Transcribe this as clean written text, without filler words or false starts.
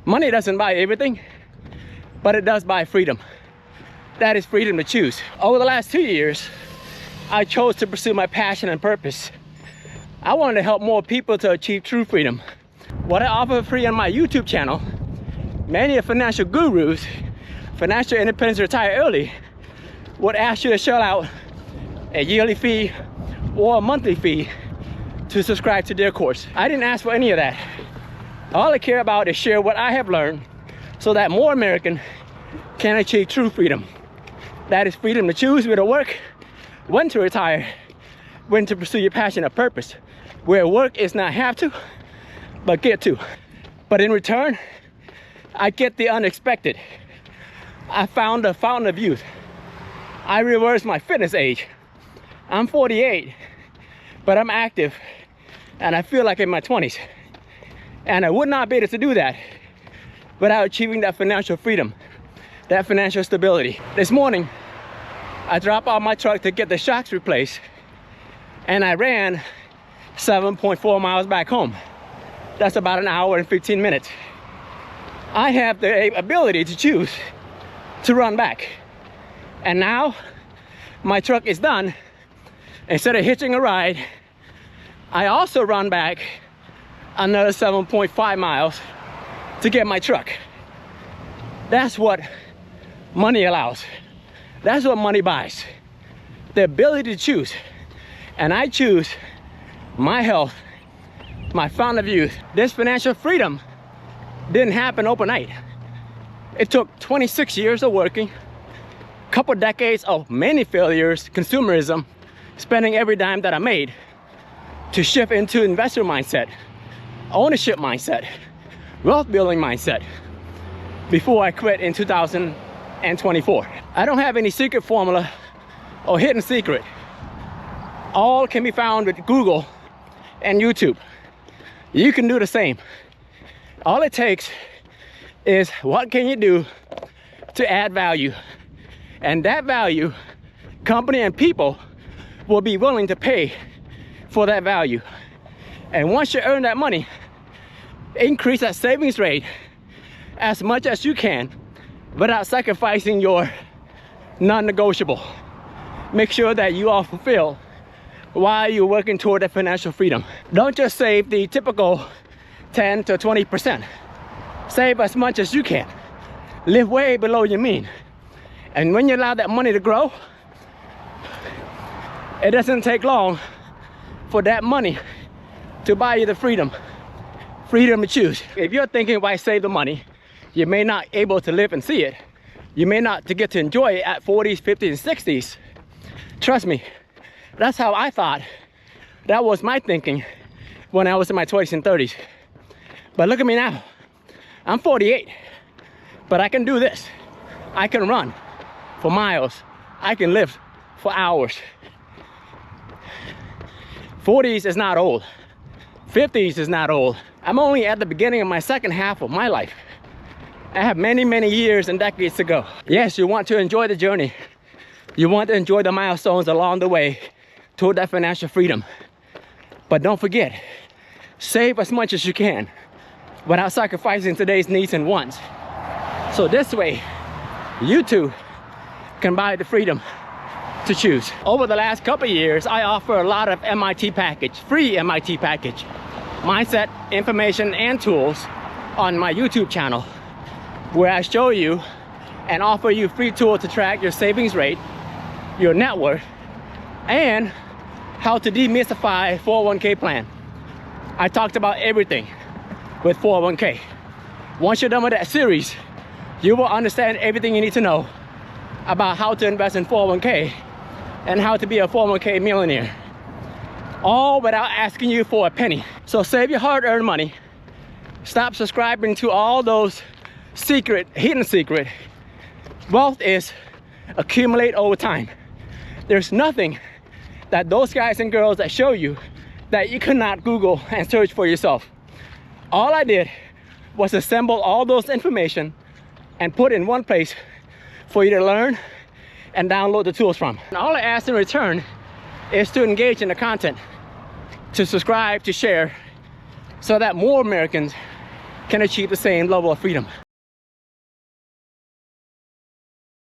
Money doesn't buy everything, but it does buy freedom. That is freedom to choose. Over the last 2 years, I chose to pursue my passion and purpose. I wanted to help more people to achieve true freedom. What I offer free on my YouTube channel, many of financial gurus, financial independence retire early, would ask you to shell out a yearly fee or a monthly fee to subscribe to their course. I didn't ask for any of that. All I care about is share what I have learned so that more Americans can achieve true freedom. That is freedom to choose where to work, when to retire, when to pursue your passion or purpose, where work is not have to, but get to. But in return, I get the unexpected. I found the fountain of youth. I reversed my fitness age. I'm 48, but I'm active and I feel like in my 20s. And I would not be able to do that without achieving that financial freedom, that financial stability. This morning, I dropped off my truck to get the shocks replaced, and I ran 7.4 miles back home. That's about an hour and 15 minutes. I have the ability to choose to run back. And now my truck is done. Instead of hitching a ride, I also run back another 7.5 miles to get my truck. That's what money allows. That's what money buys. The ability to choose. And I choose my health, my fountain of youth. This financial freedom didn't happen overnight. It took 26 years of working, a couple decades of many failures, consumerism, spending every dime that I made, to shift into investor mindset, ownership mindset, wealth building mindset, before I quit in 2024. I don't have any secret formula or hidden secret. All can be found with Google and YouTube. You can do the same. All it takes is what can you do to add value, and that value, company and people will be willing to pay for that value. And once you earn that money, increase that savings rate as much as you can without sacrificing your non-negotiable. Make sure that you are fulfilled while you're working toward that financial freedom. Don't just save the typical 10 to 20%. Save as much as you can. Live way below your mean. And when you allow that money to grow, it doesn't take long for that money to buy you the freedom to choose. If you're thinking why save the money, you may not able to live and see it. You may not get to enjoy it at 40s, 50s, and 60s. Trust me, that's how I thought. That was my thinking when I was in my 20s and 30s. But look at me now. I'm 48, but I can do this. I can run for miles. I can lift for hours. 40s is not old. 50s is not old. I'm only at the beginning of my second half of my life. I have many, many years and decades to go. Yes, you want to enjoy the journey. You want to enjoy the milestones along the way toward that financial freedom. But don't forget, save as much as you can without sacrificing today's needs and wants. So this way, you too can buy the freedom to choose. Over the last couple of years, I offer a lot of MIT package, free MIT package, mindset, information, and tools on my YouTube channel, where I show you and offer you free tools to track your savings rate, your net worth, and how to demystify 401k plan. I talked about everything with 401k. Once you're done with that series, you will understand everything you need to know about how to invest in 401k and how to be a 401k millionaire, all without asking you for a penny. So save your hard-earned money. Stop subscribing to all those hidden secret. Wealth is accumulate over time. There's nothing that those guys and girls that show you that you cannot Google and search for yourself. All I did was assemble all those information and put in one place for you to learn and download the tools from. And all I ask in return is to engage in the content, to subscribe, to share, so that more Americans can achieve the same level of freedom.